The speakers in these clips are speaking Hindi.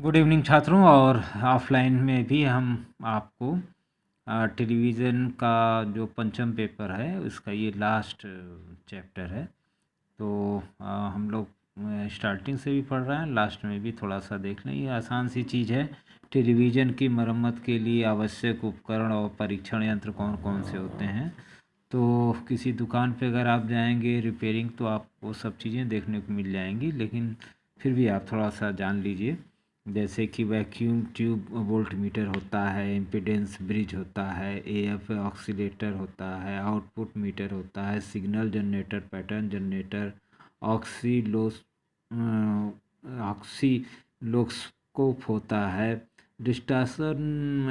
गुड इवनिंग छात्रों। और ऑफलाइन में भी हम आपको टेलीविज़न का जो पंचम पेपर है उसका ये लास्ट चैप्टर है। तो हम लोग स्टार्टिंग से भी पढ़ रहे हैं, लास्ट में भी थोड़ा सा देख लें। ये आसान सी चीज़ है। टेलीविज़न की मरम्मत के लिए आवश्यक उपकरण और परीक्षण यंत्र कौन कौन से होते हैं। तो किसी दुकान पे अगर आप जाएंगे रिपेयरिंग तो आपको सब चीज़ें देखने को मिल जाएंगी, लेकिन फिर भी आप थोड़ा सा जान लीजिए। जैसे कि वैक्यूम ट्यूब वोल्टमीटर होता है, इम्पीडेंस ब्रिज होता है, एएफ ऑक्सीलेटर होता है, आउटपुट मीटर होता है, सिग्नल जनरेटर, पैटर्न जनरेटर, ऑक्सीलोस ऑक्सीलोस्कोप होता है, डिस्टॉर्शन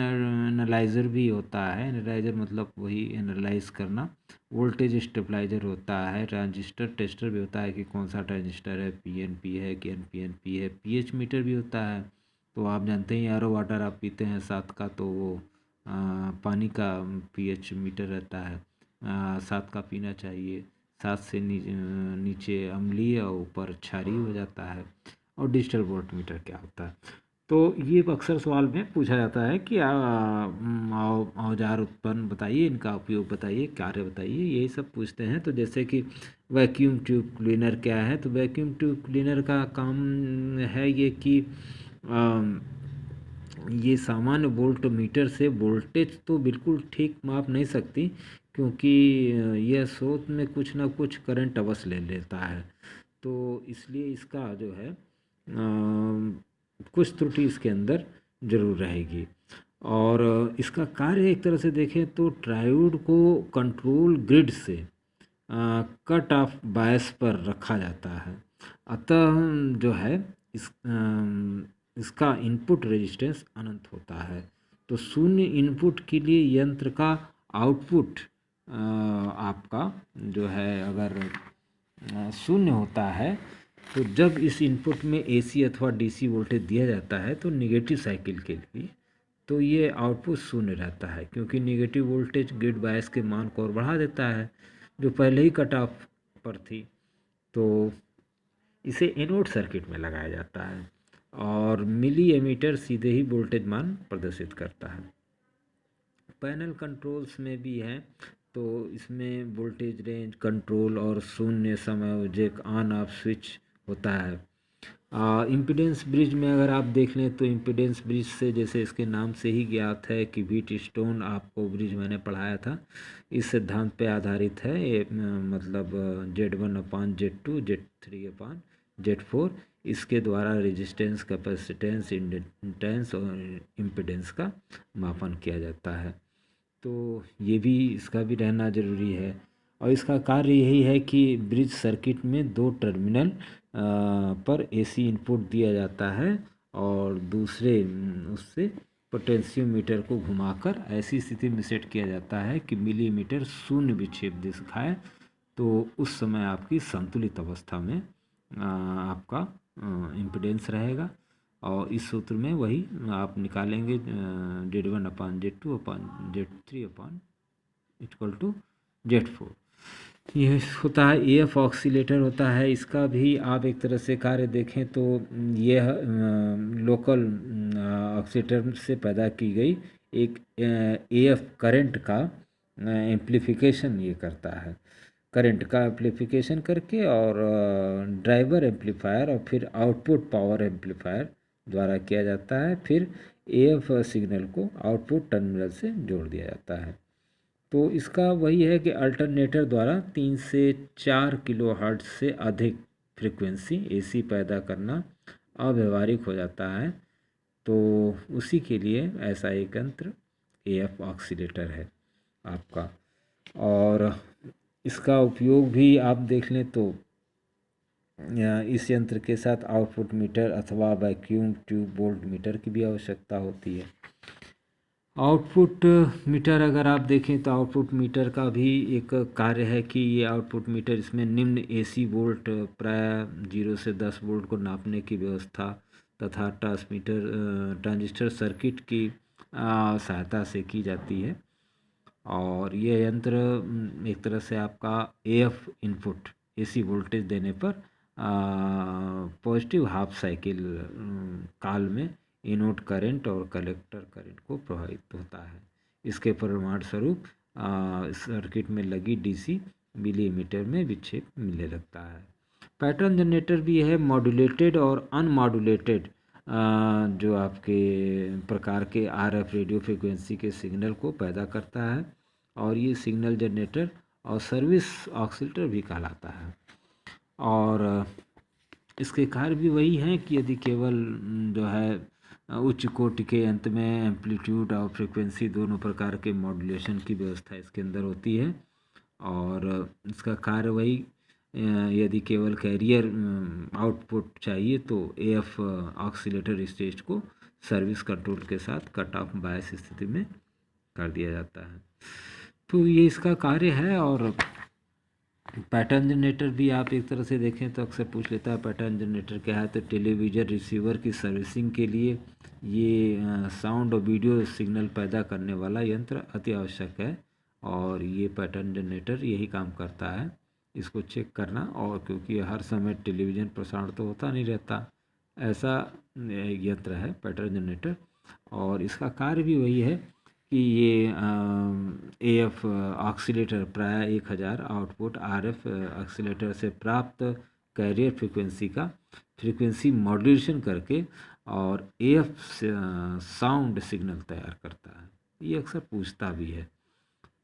एनालाइज़र भी होता है। एनालाइज़र मतलब वही एनालाइज करना। वोल्टेज स्टेबलाइज़र होता है, ट्रांजिस्टर टेस्टर भी होता है कि कौन सा ट्रांजिस्टर है, पीएनपी है कि एनपीएनपी है। पीएच मीटर भी होता है। तो आप जानते हैं आरओ वाटर आप पीते हैं 7 का, तो वो पानी का पीएच मीटर रहता है। 7 का पीना चाहिए। 7 से नीचे अम्लीय और ऊपर क्षारीय हो जाता है। और डिजिटल वोल्ट मीटर क्या होता है। तो ये अक्सर सवाल में पूछा जाता है कि औजार उत्पन्न बताइए, इनका उपयोग बताइए, कार्य बताइए, यही सब पूछते हैं। तो जैसे कि वैक्यूम ट्यूब क्लीनर क्या है, तो वैक्यूम ट्यूब क्लीनर का काम है ये कि ये सामान्य वोल्ट मीटर से वोल्टेज तो बिल्कुल ठीक माप नहीं सकती, क्योंकि यह स्रोत में कुछ ना कुछ करंट अवश्य ले लेता है। तो इसलिए इसका जो है कुछ त्रुटि इसके अंदर ज़रूर रहेगी। और इसका कार्य एक तरह से देखें तो ट्रायोड को कंट्रोल ग्रिड से कट ऑफ बायस पर रखा जाता है। अतः जो है इस इसका इनपुट रेजिस्टेंस अनंत होता है। तो शून्य इनपुट के लिए यंत्र का आउटपुट आपका जो है अगर शून्य होता है, तो जब इस इनपुट में एसी अथवा डीसी वोल्टेज दिया जाता है तो निगेटिव साइकिल के लिए तो ये आउटपुट शून्य रहता है, क्योंकि निगेटिव वोल्टेज ग्रिड बायस के मान को और बढ़ा देता है जो पहले ही कट ऑफ पर थी। तो इसे एनोड सर्किट में लगाया जाता है और मिली एमीटर सीधे ही वोल्टेज मान प्रदर्शित करता है। पैनल कंट्रोल्स में भी है, तो इसमें वोल्टेज रेंज कंट्रोल और शून्य समायोजक ऑन ऑफ स्विच होता है। इम्पीडेंस ब्रिज में अगर आप देख लें तो इम्पीडेंस ब्रिज से जैसे इसके नाम से ही ज्ञात है कि व्हीट स्टोन आपको ब्रिज मैंने पढ़ाया था, इस सिद्धांत पे आधारित है ये। मतलब Z1/Z2 Z3/Z4 इसके द्वारा रेजिस्टेंस, कैपेसिटेंस, इंडक्टेंस और इम्पीडेंस का मापन किया जाता है। तो ये भी इसका भी रहना ज़रूरी है। और इसका कार्य यही है कि ब्रिज सर्किट में दो टर्मिनल पर एसी इनपुट दिया जाता है और दूसरे उससे पोटेंशियोमीटर को घुमाकर ऐसी स्थिति में सेट किया जाता है कि मिलीमीटर शून्य विक्षेप दिखाए। तो उस समय आपकी संतुलित अवस्था में आपका इम्पीडेंस रहेगा। और इस सूत्र में वही आप निकालेंगे Z1/Z2/Z3/Z4। ये होता है एफ ऑक्सीलेटर होता है। इसका भी आप एक तरह से कार्य देखें तो यह लोकल ऑक्सीलेटर से पैदा की गई एक एफ करंट का एम्प्लीफिकेशन ये करता है। करंट का एम्प्लीफिकेशन करके और ड्राइवर एम्पलीफायर और फिर आउटपुट पावर एम्पलीफायर द्वारा किया जाता है। फिर एफ सिग्नल को आउटपुट टर्मिनल से जोड़ दिया जाता है। तो इसका वही है कि अल्टरनेटर द्वारा 3 से 4 किलोहर्ट्ज़ से अधिक फ्रीक्वेंसी एसी पैदा करना अव्यावहारिक हो जाता है। तो उसी के लिए ऐसा एक यंत्र एफ ऑक्सीलेटर है आपका। और इसका उपयोग भी आप देख लें तो इस यंत्र के साथ आउटपुट मीटर अथवा वैक्यूम ट्यूब वोल्ट मीटर की भी आवश्यकता होती है। आउटपुट मीटर अगर आप देखें तो आउटपुट मीटर का भी एक कार्य है कि ये आउटपुट मीटर इसमें निम्न एसी वोल्ट प्राय 0 से 10 वोल्ट को नापने की व्यवस्था तथा ट्रांजिस्टर सर्किट की सहायता से की जाती है। और यह यंत्र एक तरह से आपका एएफ इनपुट एसी वोल्टेज देने पर पॉजिटिव हाफ साइकिल काल में इनोड करंट और कलेक्टर करंट को प्रभावित होता है। इसके परिणामस्वरूप सर्किट में लगी डीसी मिलीमीटर में विक्षेप मिलने लगता है। पैटर्न जनरेटर भी है मॉड्यूलेटेड और अनमॉड्यूलेटेड जो आपके प्रकार के आरएफ रेडियो फ्रिक्वेंसी के सिग्नल को पैदा करता है, और ये सिग्नल जनरेटर और सर्विस ऑसिलेटर भी कहलाता है। और इसके कार्य भी वही हैं कि यदि केवल जो है उच्च कोटि के अंत में एम्पलीट्यूड और फ्रिक्वेंसी दोनों प्रकार के मॉड्यूलेशन की व्यवस्था इसके अंदर होती है, और इसका कार्य वही यदि केवल कैरियर आउटपुट चाहिए तो एएफ ऑक्सीलेटर स्टेज को सर्विस कंट्रोल के साथ कट ऑफ बायस स्थिति में कर दिया जाता है। तो ये इसका कार्य है। और पैटर्न जनरेटर भी आप एक तरह से देखें तो अक्सर पूछ लेता है पैटर्न जनरेटर क्या है, तो टेलीविज़न रिसीवर की सर्विसिंग के लिए ये साउंड और वीडियो सिग्नल पैदा करने वाला यंत्र अति आवश्यक है, और ये पैटर्न जनरेटर यही काम करता है, इसको चेक करना। और क्योंकि हर समय टेलीविज़न प्रसारण तो होता नहीं रहता, ऐसा यंत्र है पैटर्न जनरेटर, और इसका कार्य भी वही है कि ये एएफ ऑक्सीलेटर प्राय 1000 आउटपुट आरएफ ऑक्सीलेटर से प्राप्त कैरियर फ्रिक्वेंसी का फ्रिक्वेंसी मॉड्यूलेशन करके और एएफ साउंड सिग्नल तैयार करता है। ये अक्सर पूछता भी है,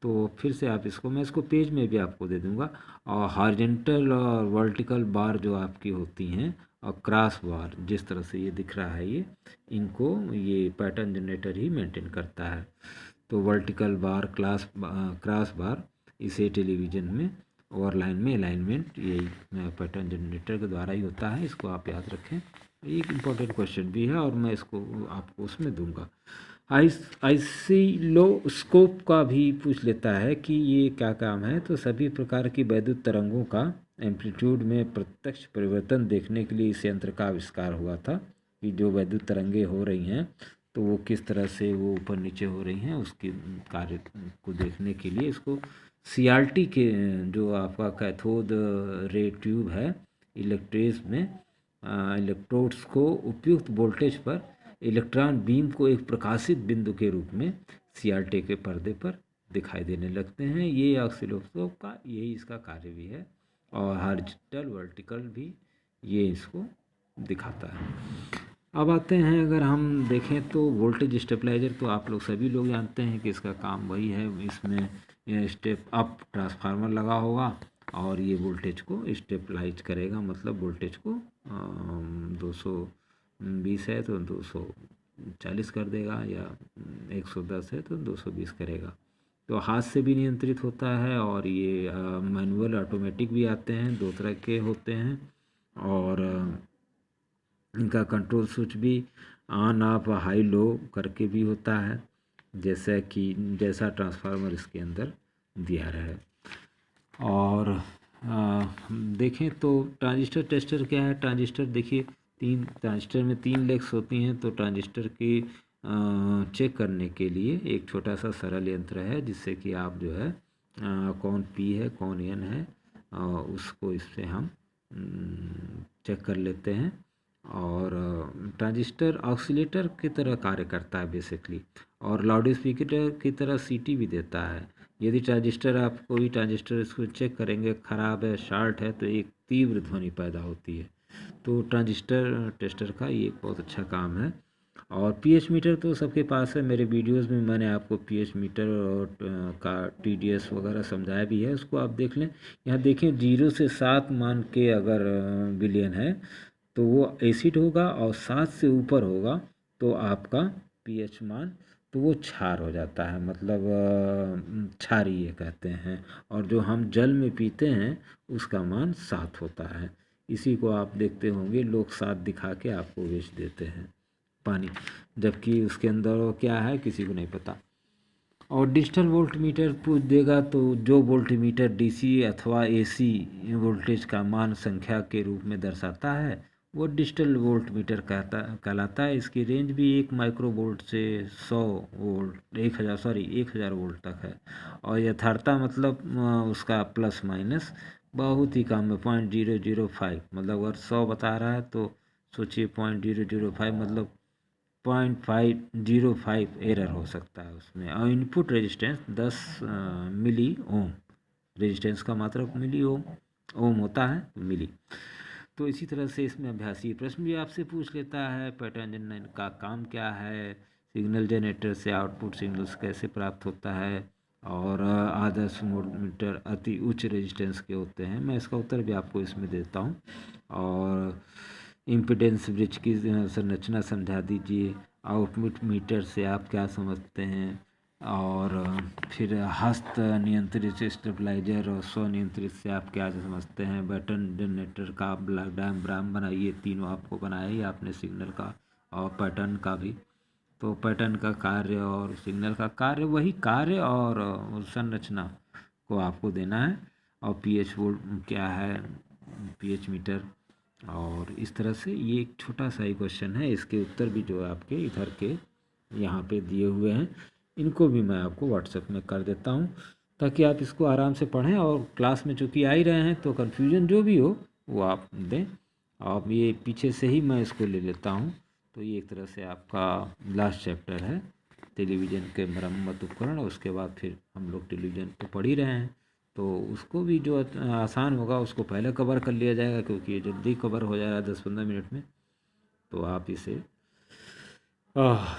तो फिर से आप इसको, मैं इसको पेज में भी आपको दे दूंगा। और हॉरिजॉन्टल और वर्टिकल बार जो आपकी होती हैं और क्रॉस बार जिस तरह से ये दिख रहा है, ये इनको ये पैटर्न जनरेटर ही मेंटेन करता है। तो वर्टिकल बार क्रॉस बार इसे टेलीविज़न में और लाइन में अलाइनमेंट यही पैटर्न जनरेटर के द्वारा ही होता है, इसको आप याद रखें। एक इम्पॉर्टेंट क्वेश्चन भी है और मैं इसको आपको उसमें दूंगा। आइसिलोस्कोप का भी पूछ लेता है कि ये क्या काम है, तो सभी प्रकार की वैद्युत तरंगों का एम्पलीट्यूड में प्रत्यक्ष परिवर्तन देखने के लिए इस यंत्र का आविष्कार हुआ था, कि जो वैद्युत तरंगे हो रही हैं तो वो किस तरह से वो ऊपर नीचे हो रही हैं, उसके कार्य को देखने के लिए इसको सीआरटी के जो आपका कैथोड रे ट्यूब है इलेक्ट्रेस में इलेक्ट्रोड्स को उपयुक्त वोल्टेज पर इलेक्ट्रॉन बीम को एक प्रकाशित बिंदु के रूप में सीआरटी के पर्दे पर दिखाई देने लगते हैं। ये ऑसिलोस्कोप का यही इसका कार्य भी है, और हॉरिजॉन्टल वर्टिकल भी ये इसको दिखाता है। अब आते हैं, अगर हम देखें तो वोल्टेज स्टेबलाइजर, तो आप लोग सभी लोग जानते हैं कि इसका काम वही है। इसमें स्टेप अप ट्रांसफार्मर लगा होगा और ये वोल्टेज को स्टेबलाइज करेगा, मतलब वोल्टेज को 220 है तो 240 कर देगा, या 110 है तो 220 करेगा। तो हाथ से भी नियंत्रित होता है, और ये मैनुअल ऑटोमेटिक भी आते हैं, दो तरह के होते हैं, और इनका कंट्रोल स्विच भी ऑन ऑफ हाई लो करके भी होता है, जैसा ट्रांसफार्मर इसके अंदर दिया रहा है। और देखें तो ट्रांजिस्टर टेस्टर क्या है। ट्रांजिस्टर देखिए, ट्रांजिस्टर में 3 लेग्स होती हैं, तो ट्रांजिस्टर की चेक करने के लिए एक छोटा सा सरल यंत्र है, जिससे कि आप जो है कौन पी है कौन एन है उसको इससे हम चेक कर लेते हैं। और ट्रांजिस्टर ऑसिलेटर की तरह कार्य करता है बेसिकली, और लाउड स्पीकर की तरह सीटी भी देता है। यदि ट्रांजिस्टर, आप कोई ट्रांजिस्टर इसको चेक करेंगे ख़राब है, शॉर्ट है, तो एक तीव्र ध्वनि पैदा होती है। तो ट्रांजिस्टर टेस्टर का ये बहुत अच्छा काम है। और पीएच मीटर तो सबके पास है, मेरे वीडियोस में मैंने आपको पीएच मीटर और का टीडीएस वगैरह समझाया भी है, उसको आप देख लें। यहाँ देखें 0 से 7 मान के अगर बिलियन है तो वो एसिड होगा, और 7 से ऊपर होगा तो आपका पीएच मान, तो वो क्षार हो जाता है, मतलब क्षारीय कहते हैं। और जो हम जल में पीते हैं उसका मान 7 होता है। इसी को आप देखते होंगे, लोग 7 दिखा के आपको बेच देते हैं पानी, जबकि उसके अंदर वो क्या है किसी को नहीं पता। और डिजिटल वोल्ट मीटर पूछ देगा, तो जो वोल्ट मीटर डीसी अथवा एसी वोल्टेज का मान संख्या के रूप में दर्शाता है वो डिजिटल वोल्ट मीटर कहलाता है। इसकी रेंज भी 1 माइक्रो वोल्ट से 100 वोल्ट 1000 वोल्ट तक है, और यथार्थता मतलब उसका प्लस माइनस बहुत ही कम है, 0.005। मतलब अगर 100 बता रहा है तो सोचिए 0.005 मतलब 0.505 एरर हो सकता है उसमें। और इनपुट रेजिस्टेंस 10 मिली ओम, रेजिस्टेंस का मात्रक मिली ओम होता है मिली। तो इसी तरह से इसमें अभ्यासी प्रश्न भी आपसे पूछ लेता है, पैटर्न जनरेटर का काम क्या है, सिग्नल जनरेटर से आउटपुट सिग्नल्स कैसे प्राप्त होता है, और आदर्श मोड मीटर अति उच्च रेजिस्टेंस के होते हैं। मैं इसका उत्तर भी आपको इसमें देता हूँ। और इम्पीडेंस ब्रिज की संरचना समझा दीजिए, आउटपुट मीटर से आप क्या समझते हैं, और फिर हस्त नियंत्रित स्टेबलाइजर और स्वनियंत्रित से आप क्या समझते हैं, पैटर्न जनरेटर का ब्लॉक डायग्राम बनाइए। तीनों आपको बनाया ही आपने, सिग्नल का और पैटर्न का भी। तो पैटर्न का कार्य और सिग्नल का कार्य, वही कार्य और संरचना को आपको देना है। और पीएच वोल्ट क्या है, पीएच मीटर। और इस तरह से ये एक छोटा सा ही क्वेश्चन है, इसके उत्तर भी जो है आपके इधर के यहाँ पे दिए हुए हैं, इनको भी मैं आपको व्हाट्सएप में कर देता हूँ, ताकि आप इसको आराम से पढ़ें। और क्लास में चूँकि आ ही रहे हैं तो कन्फ्यूजन जो भी हो वो आप दें। अब ये पीछे से ही मैं इसको ले लेता हूँ। तो ये एक तरह से आपका लास्ट चैप्टर है, टेलीविज़न के मरम्मत उपकरण। उसके बाद फिर हम लोग टेलीविज़न को पढ़ ही रहे हैं, तो उसको भी जो आसान होगा उसको पहले कवर कर लिया जाएगा, क्योंकि ये जल्दी कवर हो जाएगा 10-15 मिनट में। तो आप इसे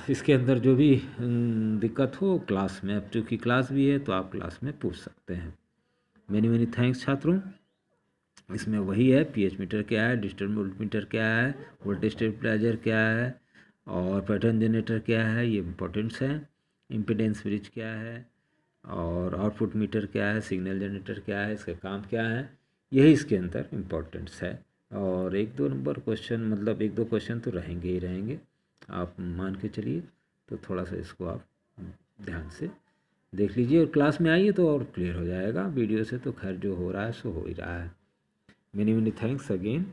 इसके अंदर जो भी दिक्कत हो क्लास में, अब चूँकि क्लास भी है तो आप क्लास में पूछ सकते हैं। मेनी थैंक्स छात्रों। इसमें वही है, पीएच मीटर क्या है, डिजिटल वोल्टमीटर क्या है, वोल्टेज स्टेबलाइजर क्या है, और पैटर्न जनरेटर क्या है, ये इम्पोर्टेंट्स है। इम्पीडेंस ब्रिज क्या है, और आउटपुट मीटर क्या है, सिग्नल जनरेटर क्या है, इसका काम क्या है, यही इसके अंदर इम्पोर्टेंट्स है। और 1-2 नंबर क्वेश्चन, मतलब 1-2 क्वेश्चन तो रहेंगे ही रहेंगे, आप मान के चलिए। तो थोड़ा सा इसको आप ध्यान से देख लीजिए और क्लास में आइए तो और क्लियर हो जाएगा। वीडियो से तो खैर जो हो रहा है सो हो ही रहा है। Many thanks again.